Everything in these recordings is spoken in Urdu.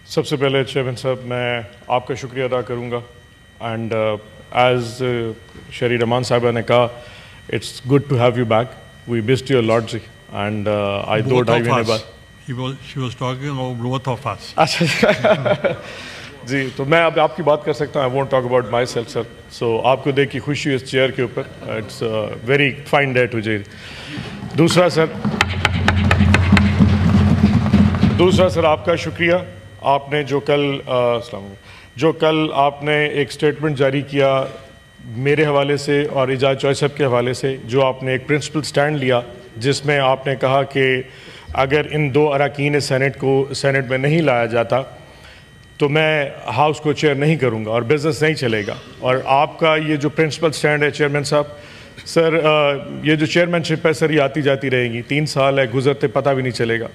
سب سے پہلے چیئرمین صاحب میں آپ کا شکریہ ادا کروں گا اینڈ ایز شری رحمان صاحبہ نے کہا it's good to have you back we missed you lot جی اینڈ آئی دو ڈھائی مہینے بعد She was talking about both of us. اچھا جی تو میں اب آپ کی بات کر سکتا ہوں. I won't talk about myself sir. So آپ کو دیکھ کے خوشی اس چیئر کے اوپر. It's a very fine day today. دوسرا سر آپ کا شکریہ. آپ نے جو کل آپ نے ایک سٹیٹمنٹ جاری کیا میرے حوالے سے اور اعجاز چوہے صاحب کے حوالے سے, جو آپ نے ایک پرنسپل سٹینڈ لیا جس میں آپ نے کہا کہ اگر ان دو اراکین سینٹ کو سینٹ میں نہیں لایا جاتا تو میں ہاؤس کو چیئر نہیں کروں گا اور بزنس نہیں چلے گا. اور آپ کا یہ جو پرنسپل سٹینڈ ہے چیئرمین صاحب, سر یہ جو چیئرمین شپ ہے سر یہ آتی جاتی رہے گی. 3 سال ہے گزرتے پتہ بھی نہیں چلے گا,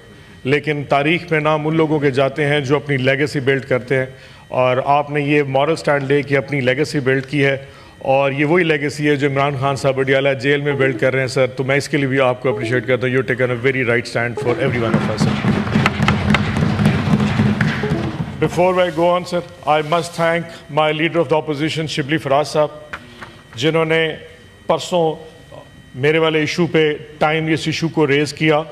لیکن تاریخ میں نام ان لوگوں کے جاتے ہیں جو اپنی لیگیسی بلڈ کرتے ہیں. اور آپ نے یہ مورل سٹینڈ لے کے اپنی لیگیسی بلڈ کی ہے, اور یہ وہی لیگیسی ہے جو عمران خان صاحب اڈیالہ جیل میں بلڈ کر رہے ہیں سر. تو میں اس کے لیے بھی آپ کو اپریشیٹ کرتا ہوں. You taken a very right stand for every one of us. Before I go on, sir, I must thank my leader of the opposition, Shibli Faraz صاحب, جنہوں نے پرسوں میرے والے ایشو پہ ٹائم اس ایشو کو ریز کیا,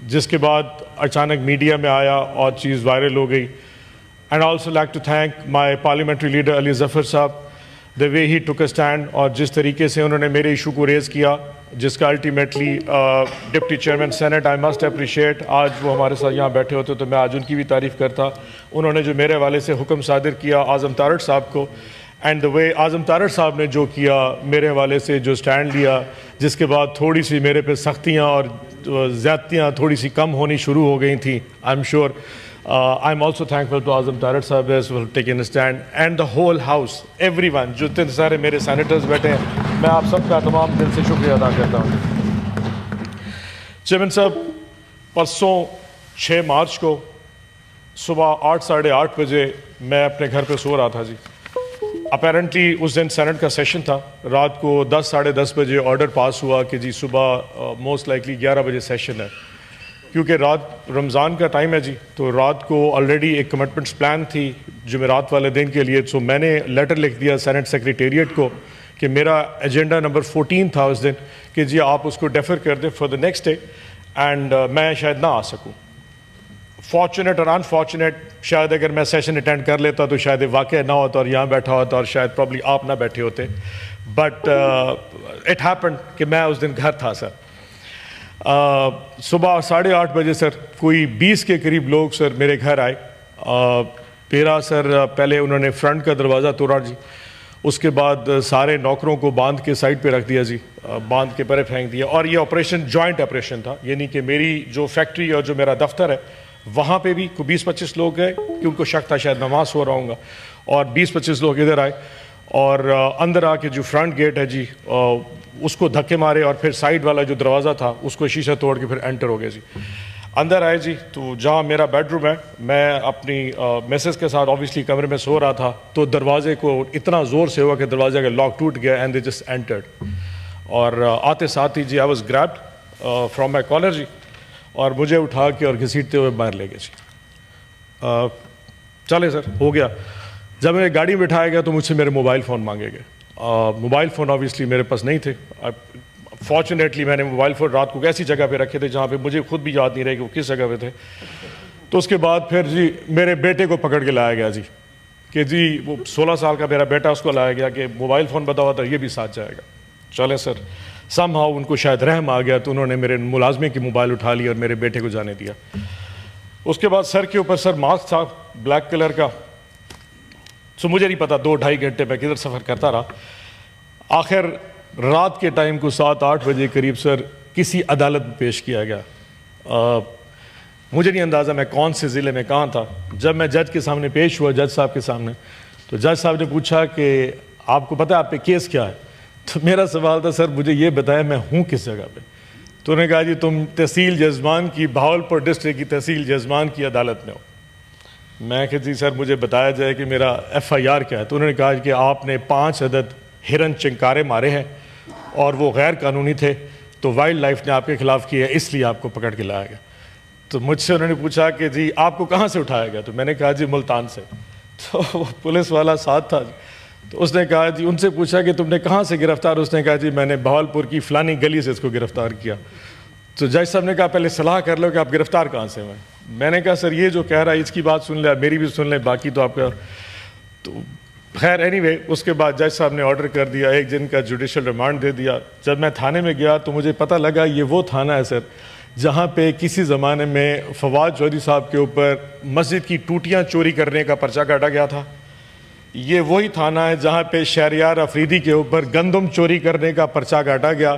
جس کے بعد اچانک میڈیا میں آیا اور چیز وائرل ہو گئی. And I also like to thank my parliamentary leader, Ali Zafar صاحب, the way he took a stand, اور جس طریقے سے انہوں نے میرے ایشو کو ریز کیا, جس کا ultimately deputy chairman senate I must appreciate. آج وہ ہمارے ساتھ یہاں بیٹھے ہوتے تو میں آج ان کی بھی تعریف کرتا. انہوں نے جو میرے حوالے سے حکم صادر کیا اعظم تارڑ صاحب کو, اینڈ دا وے اعظم تارڑ صاحب نے جو کیا میرے حوالے سے جو سٹینڈ لیا, جس کے بعد تھوڑی سی میرے پہ سختیاں اور زیادتیاں تھوڑی سی کم ہونی شروع ہو گئی تھیں. I am sure I'm also thankful to Azam Tarad Sahab as well taking a stand, and the whole house, everyone, جو اتنے سارے میرے سینیٹرز بیٹھے ہیں, میں آپ سب کا تمام دل سے شکریہ ادا کرتا ہوں. چیئرمین صاحب, پرسوں 6 مارچ کو صبح 8 ساڑھے 8 بجے میں اپنے گھر پہ سو رہا تھا جی. اپیرنٹلی اس دن سینٹ کا سیشن تھا. رات کو 10 ساڑھے 10 بجے آرڈر پاس ہوا کہ جی صبح موسٹ لائکلی 11 بجے سیشن ہے, کیونکہ رات رمضان کا ٹائم ہے جی. تو رات کو آلریڈی ایک کمٹمنٹس پلان تھی جمعرات والے دن کے لیے. سو میں نے لیٹر لکھ دیا سینٹ سیکریٹریٹ کو کہ میرا ایجنڈا نمبر 14 تھا اس دن, کہ جی آپ اس کو ڈیفر کر دیں for the next day, and میں شاید نہ آ سکوں. فارچونیٹ اور انفارچونیٹ, شاید اگر میں سیشن اٹینڈ کر لیتا تو شاید واقعہ نہ ہوتا اور یہاں بیٹھا ہوتا, اور شاید پرابلی آپ نہ بیٹھے ہوتے. بٹ اٹ ہیپنڈ کہ میں اس دن گھر تھا سر. صبح 8:30 بجے سر کوئی 20 کے قریب لوگ سر میرے گھر آئے. میرا سر پہلے انہوں نے فرنٹ کا دروازہ توڑا جی, اس کے بعد سارے نوکروں کو باندھ کے سائڈ پہ رکھ دیا جی, باندھ کے پرے پھینک دیا. اور یہ آپریشن جوائنٹ آپریشن تھا, یعنی کہ میری جو فیکٹری اور جو میرا دفتر ہے وہاں پہ بھی 20-25 لوگ گئے, کہ ان کو شک تھا شاید نماز ہو رہا ہوں گا, اور 20-25 لوگ ادھر آئے, اور اندر آ کے جو فرنٹ گیٹ ہے جی اس کو دھکے مارے, اور پھر سائڈ والا جو دروازہ تھا اس کو شیشہ توڑ کے پھر انٹر ہو گئے جی. اندر آئے جی, تو جہاں میرا بیڈ روم ہے, میں اپنی میسز کے ساتھ آبویسلی کمرے میں سو رہا تھا, تو دروازے کو اتنا زور سے ہوا کہ دروازے کا لاک ٹوٹ گیا, اینڈ دے جسٹ انٹرڈ. اور آتے ساتھ ہی جی I was grabbed from my collar جی, اور مجھے اٹھا کے اور گھسیٹتے ہوئے باہر لے گئے جی. چلے سر ہو گیا. جب میں گاڑی میں بٹھایا گیا تو مجھ سے میرے موبائل فون مانگے گئے. موبائل فون آبویسلی میرے پاس نہیں تھے. فارچونیٹلی میں نے موبائل فون رات کو ایسی جگہ پہ رکھے تھے جہاں پہ مجھے خود بھی یاد نہیں رہے کہ وہ کس جگہ پہ تھے. تو اس کے بعد پھر جی میرے بیٹے کو پکڑ کے لایا گیا جی, کہ جی وہ 16 سال کا میرا بیٹا, اس کو لایا گیا کہ موبائل فون بتا ہوا تھا, یہ بھی ساتھ جائے گا. چلیں سر, سم ہاؤ ان کو شاید رحم آ گیا, تو انہوں نے میرے ملازمے کی موبائل اٹھا لی اور میرے بیٹے کو جانے دیا. اس کے بعد سر کے اوپر سر ماسک تھا بلیک کلر کا. سو مجھے نہیں پتا 2-2.5 گھنٹے میں کدھر سفر کرتا رہا. آخر رات کے ٹائم کو 7-8 بجے قریب سر کسی عدالت میں پیش کیا گیا. مجھے نہیں اندازہ میں کون سے ضلع میں کہاں تھا. جب میں جج کے سامنے پیش ہوا, جج صاحب کے سامنے, تو جج صاحب نے پوچھا کہ آپ کو پتہ ہے آپ پہ کیس کیا ہے. تو میرا سوال تھا سر مجھے یہ بتایا میں ہوں کس جگہ پہ. تو انہوں نے کہا جی تم تحصیل جزمان کی, بہاولپور ڈسٹرکٹ کی تحصیل جزمان کی عدالت میں ہو. میں کہ جی سر مجھے بتایا جائے کہ میرا FIR کیا ہے. تو انہوں نے کہا کہ آپ نے 5 عدد ہرن چنکارے مارے ہیں اور وہ غیر قانونی تھے, تو وائلڈ لائف نے آپ کے خلاف کیا ہے, اس لیے آپ کو پکڑ کے لایا گیا. تو مجھ سے انہوں نے پوچھا کہ جی آپ کو کہاں سے اٹھایا گیا؟ تو میں نے کہا جی ملتان سے. تو وہ پولیس والا ساتھ تھا, تو اس نے کہا جی, ان سے پوچھا کہ تم نے کہاں سے گرفتار؟ اس نے کہا جی میں نے بہاولپور کی فلانی گلی سے اس کو گرفتار کیا. تو جج صاحب نے کہا پہلے صلاح کر لو کہ آپ گرفتار کہاں سے ہوئے. میں نے کہا سر یہ جو کہہ رہا ہے اس کی بات سن لیں, میری بھی سن لیں, باقی تو آپ کا. تو خیر اینی وے اس کے بعد جج صاحب نے آرڈر کر دیا, 1 دن کا جوڈیشل ریمانڈ دے دیا. جب میں تھانے میں گیا تو مجھے پتہ لگا یہ وہ تھانہ ہے سر جہاں پہ کسی زمانے میں فواد چودھری صاحب کے اوپر مسجد کی ٹوٹیاں چوری کرنے کا پرچہ کاٹا گیا تھا. یہ وہی تھانہ ہے جہاں پہ شہریار افریدی کے اوپر گندم چوری کرنے کا پرچہ کاٹا گیا.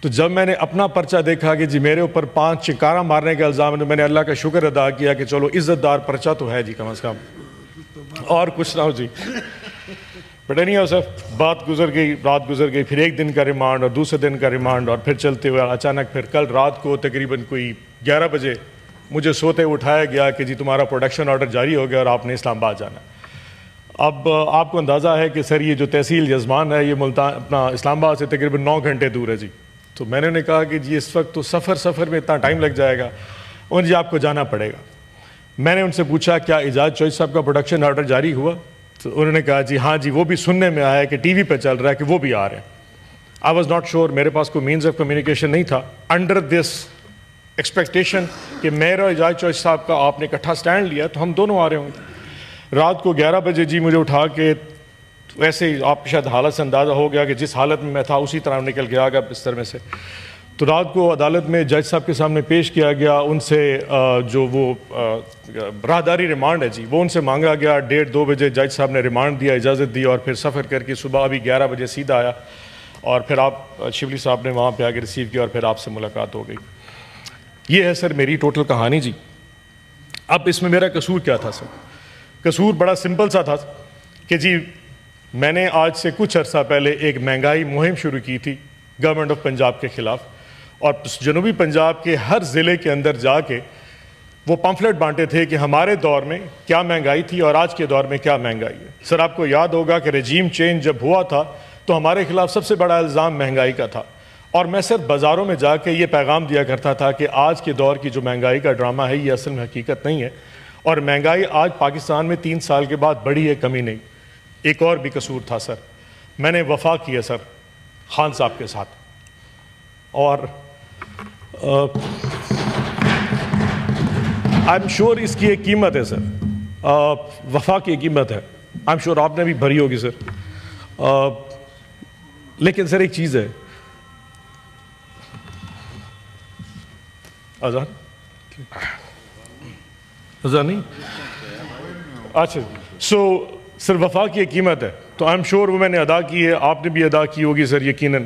تو جب میں نے اپنا پرچہ دیکھا کہ جی میرے اوپر 5 چکارہ مارنے کا الزام ہے, تو میں نے اللہ کا شکر ادا کیا کہ چلو عزت دار پرچہ تو ہے جی کم از کم, اور کچھ نہ ہو جی. بٹ نہیں ہو سر, بات گزر گئی, رات گزر گئی, پھر 1 دن کا ریمانڈ اور دوسرے دن کا ریمانڈ, اور پھر چلتے ہوئے اچانک پھر کل رات کو تقریباً کوئی 11 بجے مجھے سوتے اٹھایا گیا کہ جی تمہارا پروڈکشن آرڈر جاری ہو گیا اور آپ نے اسلام آباد جانا ہے. اب آپ کو اندازہ ہے کہ سر یہ جو تحصیل یزمان ہے یہ ملتان اپنا اسلام آباد سے تقریباً 9 گھنٹے دور ہے جی. تو میں نے انہیں کہا کہ جی اس وقت تو سفر میں اتنا ٹائم لگ جائے گا, اور جی آپ کو جانا پڑے گا. میں نے ان سے پوچھا کیا اعجاز چوہدری صاحب کا پروڈکشن آرڈر جاری ہوا؟ تو انہوں نے کہا جی ہاں جی وہ بھی سننے میں آیا ہے کہ ٹی وی پہ چل رہا ہے کہ وہ بھی آ رہے ہیں. آئی واز ناٹ شیور, میرے پاس کوئی مینز آف کمیونیکیشن نہیں تھا. انڈر دس ایکسپیکٹیشن کہ میرا اور اعجاز چوہدری صاحب کا آپ نے اکٹھا سٹینڈ لیا تو ہم دونوں آ رہے ہوں گے. رات کو 11 بجے جی مجھے اٹھا کے, ویسے ہی آپ شاید حالت سے اندازہ ہو گیا کہ جس حالت میں تھا اسی طرح نکل کے آ گیا بستر میں سے. تو رات کو عدالت میں جج صاحب کے سامنے پیش کیا گیا. ان سے جو وہ راہداری ریمانڈ ہے جی وہ ان سے مانگا گیا. 1:30-2 بجے جج صاحب نے ریمانڈ دیا, اجازت دی, اور پھر سفر کر کے صبح ابھی 11 بجے سیدھا آیا, اور پھر آپ شبلی صاحب نے وہاں پہ آ کے ریسیو کیا, اور پھر آپ سے ملاقات ہو گئی. یہ ہے سر میری ٹوٹل کہانی جی. اب اس میں میرا قصور کیا تھا سر؟ قصور بڑا سمپل سا تھا کہ جی میں نے آج سے کچھ عرصہ پہلے ایک مہنگائی مہم شروع کی تھی گورنمنٹ آف پنجاب کے خلاف, اور جنوبی پنجاب کے ہر ضلع کے اندر جا کے وہ پمفلٹ بانٹے تھے کہ ہمارے دور میں کیا مہنگائی تھی اور آج کے دور میں کیا مہنگائی ہے. سر آپ کو یاد ہوگا کہ رجیم چینج جب ہوا تھا تو ہمارے خلاف سب سے بڑا الزام مہنگائی کا تھا, اور میں صرف بازاروں میں جا کے یہ پیغام دیا کرتا تھا کہ آج کے دور کی جو مہنگائی کا ڈرامہ ہے یہ اصل میں حقیقت نہیں ہے, اور مہنگائی آج پاکستان میں 3 سال کے بعد بڑھی ہے, کمی نہیں. ایک اور بھی قصور تھا سر, میں نے وفا کیا سر خان صاحب کے ساتھ, اور آئی ایم شیور اس کی ایک قیمت ہے سر, وفا کی قیمت ہے, آئی ایم شیور آپ نے بھی بھری ہوگی سر. لیکن سر ایک چیز ہے, آزان نہیں, اچھا سو سر وفا کی ایک قیمت ہے, تو آئی ایم شیور وہ میں نے ادا کی ہے, آپ نے بھی ادا کی ہوگی سر یقیناً.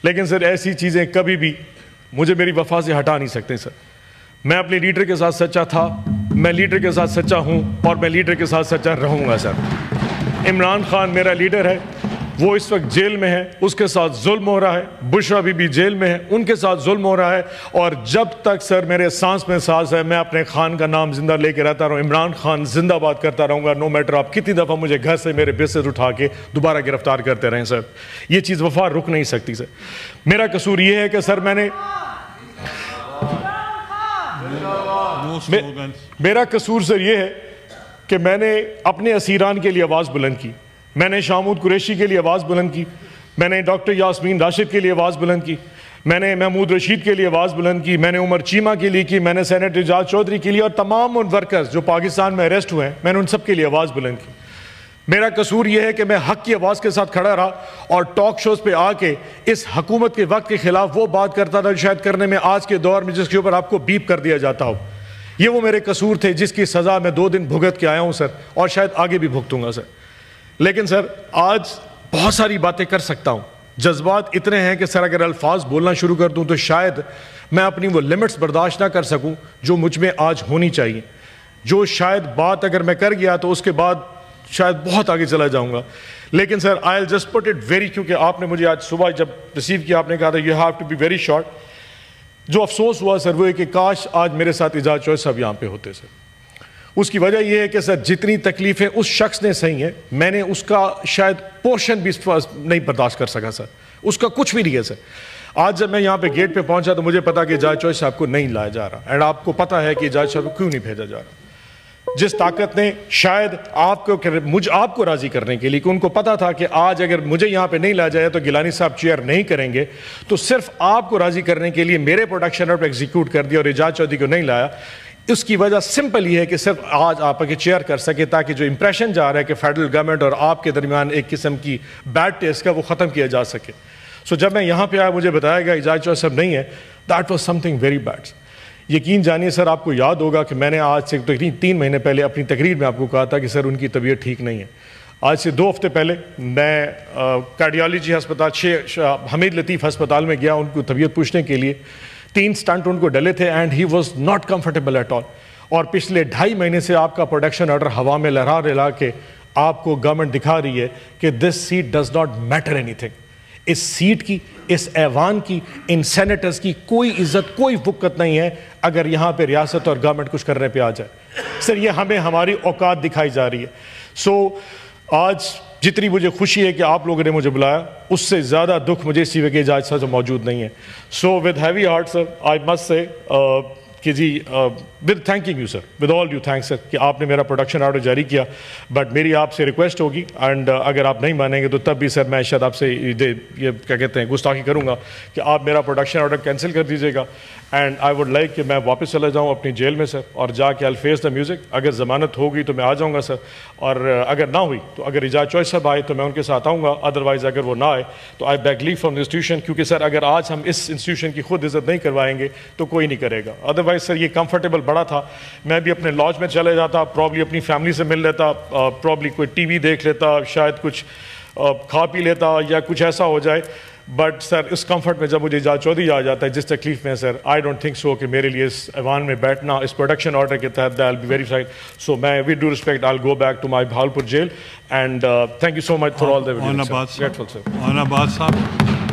لیکن سر ایسی چیزیں کبھی بھی مجھے میری وفا سے ہٹا نہیں سکتے سر. میں اپنے لیڈر کے ساتھ سچا تھا, میں لیڈر کے ساتھ سچا ہوں, اور میں لیڈر کے ساتھ سچا رہوں گا سر. عمران خان میرا لیڈر ہے, وہ اس وقت جیل میں ہے, اس کے ساتھ ظلم ہو رہا ہے. بشرا بی بی جیل میں ہے, ان کے ساتھ ظلم ہو رہا ہے, اور جب تک سر میرے سانس میں سانس ہے میں اپنے خان کا نام زندہ لے کے رہتا رہوں. عمران خان زندہ باد کرتا رہوں گا, نو میٹر آپ کتنی دفعہ مجھے گھر سے میرے بستر اٹھا کے دوبارہ گرفتار کرتے رہیں سر. یہ چیز وفا رک نہیں سکتی سر. میرا قصور یہ ہے کہ سر میں نے میرا قصور سر یہ ہے کہ میں نے اپنے اسیران کے لیے آواز بلند کی, میں نے شامود قریشی کے لیے آواز بلند کی, میں نے ڈاکٹر یاسمین راشد کے لیے آواز بلند کی, میں نے محمود رشید کے لیے آواز بلند کی, میں نے عمر چیمہ کے لیے کی, میں نے سینیٹر اعجاز چودھری کے لیے, اور تمام ان ورکرز جو پاکستان میں اریسٹ ہوئے ہیں میں نے ان سب کے لیے آواز بلند کی. میرا قصور یہ ہے کہ میں حق کی آواز کے ساتھ کھڑا رہا, اور ٹاک شوز پہ آ کے اس حکومت کے وقت کے خلاف وہ بات کرتا تھا شاید کرنے میں آج کے دور میں جس کے اوپر آپ کو بیپ کر دیا جاتا ہو. یہ وہ میرے قصور تھے جس کی سزا میں 2 دن بھگت کے آیا ہوں سر, اور شاید آگے بھی بھگتوں گا سر. لیکن سر آج بہت ساری باتیں کر سکتا ہوں, جذبات اتنے ہیں کہ سر اگر الفاظ بولنا شروع کر دوں تو شاید میں اپنی وہ لمٹس برداشت نہ کر سکوں جو مجھ میں آج ہونی چاہیے, جو شاید بات اگر میں کر گیا تو اس کے بعد شاید بہت آگے چلا جاؤں گا. لیکن sir I will just put it very, کیونکہ آپ نے مجھے آج صبح جب ریسیو کیا آپ نے کہا تھا you have to be very short. جو افسوس ہوا سر وہ ہے کہ کاش آج میرے ساتھ اعجاز چودھری صاحب یہاں پہ ہوتے سر. اس کی وجہ یہ ہے کہ سر جتنی تکلیفیں اس شخص نے سہی ہیں میں نے اس کا شاید پورشن بھی نہیں برداشت کر سکا سر, اس کا کچھ بھی نہیں ہے سر. آج جب میں یہاں پہ گیٹ پہ پہنچا تو مجھے پتا کہ اعجاز چوہدری صاحب کو نہیں لایا جا رہا، اینڈ آپ کو پتا ہے کہ اعجاز صاحب کو کیوں نہیں بھیجا جا رہا. جس طاقت نے شاید آپ کو راضی کرنے کے لیے، کہ ان کو پتا تھا کہ آج اگر مجھے یہاں پہ نہیں لایا جائے تو گیلانی صاحب چیئر نہیں کریں گے، تو صرف آپ کو راضی کرنے کے لیے میرے پروڈکشن آرڈر ایگزیکیوٹ کر دیا اور اعجاز چودھری کو نہیں لایا. اس کی وجہ سمپل یہ ہے کہ صرف آج آپ کے چیئر کر سکے تاکہ جو امپریشن جا رہا ہے کہ فیڈرل گورنمنٹ اور آپ کے درمیان ایک قسم کی بیڈ ٹیسٹ کا، وہ ختم کیا جا سکے. سو جب میں یہاں پہ آیا مجھے بتایا گیا اعجاز چودھری صاحب نہیں ہے، that was some thing very bad. یقین جانیے سر، آپ کو یاد ہوگا کہ میں نے آج سے تقریباً 3 مہینے پہلے اپنی تقریر میں آپ کو کہا تھا کہ سر ان کی طبیعت ٹھیک نہیں ہے. آج سے 2 ہفتے پہلے میں کارڈیالوجی ہسپتال حمید لطیف ہسپتال میں گیا ان کو طبیعت پوچھنے کے لیے. 3 سٹنٹ ان کو ڈلے تھے and he was not comfortable at all. اور پچھلے 2.5 مہینے سے آپ کا پروڈکشن آرڈر ہوا میں لہرا کے آپ کو گورنمنٹ دکھا رہی ہے کہ this seat does not matter اینی تھنگ. اس سیٹ کی، اس ایوان کی، ان سینیٹرز کی کوئی عزت، کوئی وقت نہیں ہے اگر یہاں پہ ریاست اور گورنمنٹ کچھ کرنے پہ آ جائے. سر یہ ہمیں ہماری اوقات دکھائی جا رہی ہے. سو آج جتنی مجھے خوشی ہے کہ آپ لوگوں نے مجھے بلایا، اس سے زیادہ دکھ مجھے اسی وجہ اعجاز صاحب موجود نہیں ہے. So with heavy heart sir I must say کہ جی with thanking you sir, with all due thanks sir کہ آپ نے میرا پروڈکشن آرڈر جاری کیا. بٹ میری آپ سے ریکویسٹ ہوگی، اینڈ اگر آپ نہیں مانیں گے تو تب بھی سر میں شاید آپ سے یہ کیا کہتے ہیں گستاخی کروں گا کہ آپ میرا پروڈکشن آرڈر کینسل کر دیجیے گا. اینڈ آئی ووڈ لائک کہ میں واپس چلا جاؤں اپنی جیل میں سر، اور جا کے I'll face the music. اگر ضمانت ہوگی تو میں آ جاؤں گا سر، اور اگر نہ ہوئی تو اگر اعجاز چوہدری صاحب آئے تو میں ان کے ساتھ آؤں گا. ادروائز اگر وہ نہ آئے تو I beg leave from the institution، کیونکہ سر اگر آج ہم اس انسٹیٹیوشن کی خود عزت نہیں کروائیں گے تو کوئی نہیں کرے گا. ادروائز سر یہ کمفرٹیبل بڑا تھا، میں بھی اپنے لاج میں چلے جاتا، پرابلی اپنی فیملی سے مل لیتا، پرابلی کوئی ٹی وی دیکھ لیتا، شاید کچھ کھا پی لیتا یا کچھ ایسا ہو جائے. بٹ سر اس کمفرٹ میں جب مجھے اعجاز چودھری آ جاتا ہے جس تکلیف میں سر، آئی ڈونٹ تھنک سو کہ میرے لیے اس ایوان میں بیٹھنا اس پروڈکشن آرڈر کے تحت I'll be very fine. So میں with due respect I'll go back to my Bhavalpur jail, and thank you so much for all the videos. On Abbas Saab.